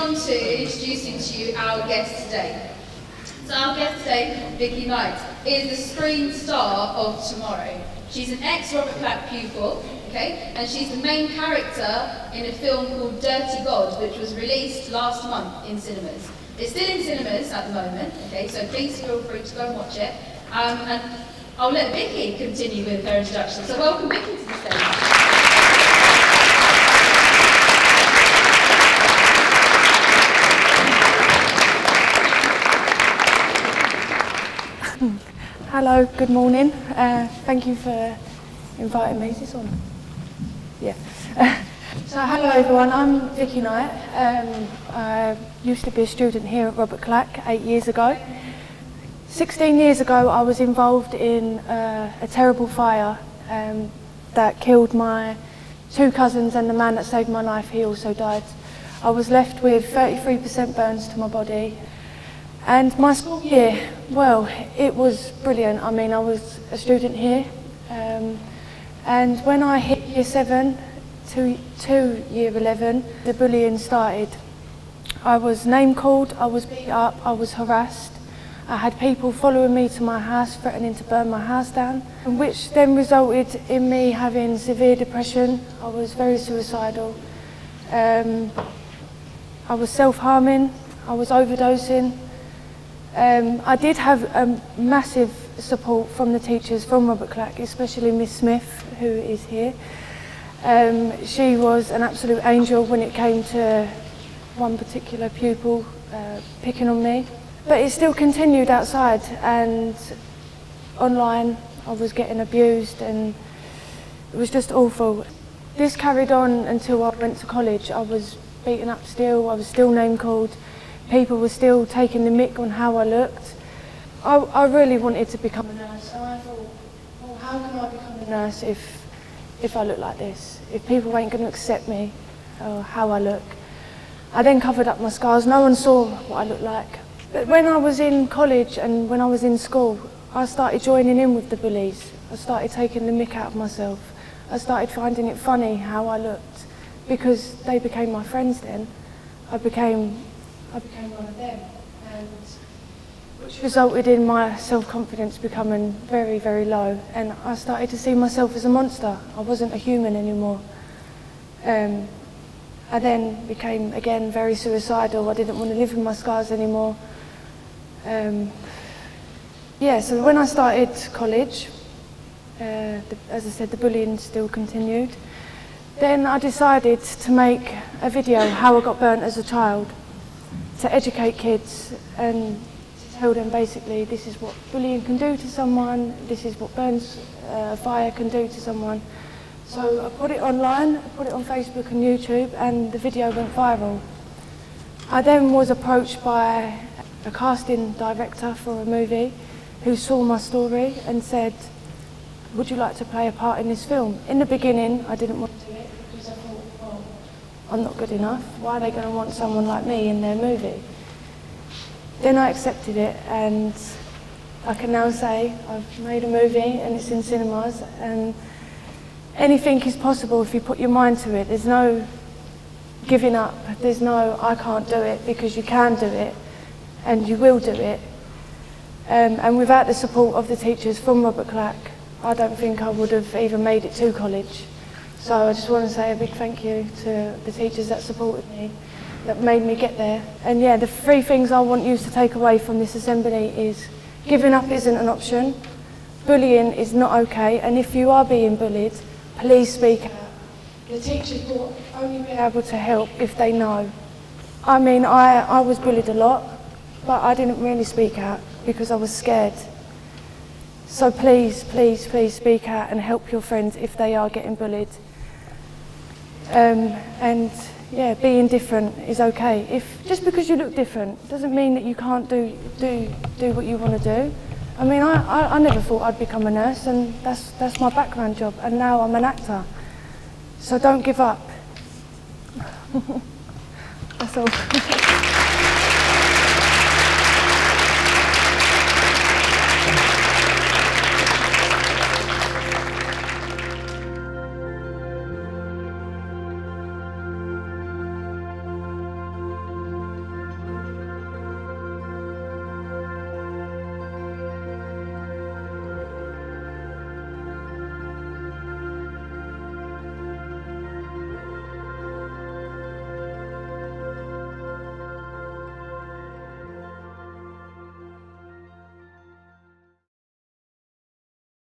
on to introducing to you our guest today. So our guest today, Vicky Knight, is the screen star of tomorrow. She's an ex-Robert Polak pupil, okay, and she's the main character in a film called Dirty God, which was released last month in cinemas. It's still in cinemas at the moment, okay, so please feel free to go and watch it. And I'll let Vicky continue with her introduction. So welcome Vicky to the stage. Hello, good morning. Thank you for inviting me. Is this on? Yeah. So hello everyone, I'm Vicky Knight. I used to be a student here at Robert Polak 8 years ago. 16 years ago I was involved in a terrible fire that killed my 2 cousins, and the man that saved my life, he also died. I was left with 33% burns to my body. And my school year, well, it was brilliant. I mean, I was a student here, and when I hit year 7 to year 11, the bullying started. I was name called, I was beat up, I was harassed. I had people following me to my house, threatening to burn my house down, which then resulted in me having severe depression. I was very suicidal. I was self-harming, I was overdosing. I did have massive support from the teachers from Robert Polak, especially Miss Smith, who is here. She was an absolute angel when it came to one particular pupil picking on me. But it still continued outside, and online I was getting abused, and it was just awful. This carried on until I went to college. I was beaten up still, I was still name called. People were still taking the mick on how I looked. I really wanted to become a nurse, and I thought, well, how can I become a nurse if I look like this? If people ain't going to accept me or how I look. I then covered up my scars. No one saw what I looked like. But when I was in college and when I was in school, I started joining in with the bullies. I started taking the mick out of myself. I started finding it funny how I looked, because they became my friends then. I became one of them, and which resulted in my self-confidence becoming very, very low, and I started to see myself as a monster. I wasn't a human anymore. I then became, again, very suicidal. I didn't want to live with my scars anymore. Yeah, so when I started college, as I said, the bullying still continued. Then I decided to make a video how I got burnt as a child, to educate kids and to tell them basically this is what bullying can do to someone, this is what burns fire can do to someone. So I put it online, I put it on Facebook and YouTube, and the video went viral. I then was approached by a casting director for a movie who saw my story and said, would you like to play a part in this film? In the beginning I didn't want to do it because I thought, well, I'm not good enough. Why are they going to want someone like me in their movie? Then I accepted it, and I can now say I've made a movie and it's in cinemas, and anything is possible if you put your mind to it. There's no giving up. There's no I can't do it, because you can do it and you will do it. And without the support of the teachers from Robert Polak, I don't think I would have even made it to college. So I just want to say a big thank you to the teachers that supported me, that made me get there. And yeah, the 3 things I want you to take away from this assembly is giving up isn't an option, bullying is not okay, and if you are being bullied, please speak out. The teachers will only be able to help if they know. I mean, I was bullied a lot, but I didn't really speak out because I was scared. So please, please, please speak out and help your friends if they are getting bullied. And yeah, being different is okay. Just because you look different doesn't mean that you can't do what you want to do. I mean, I never thought I'd become a nurse, and that's my background job, and now I'm an actor. So don't give up. That's all.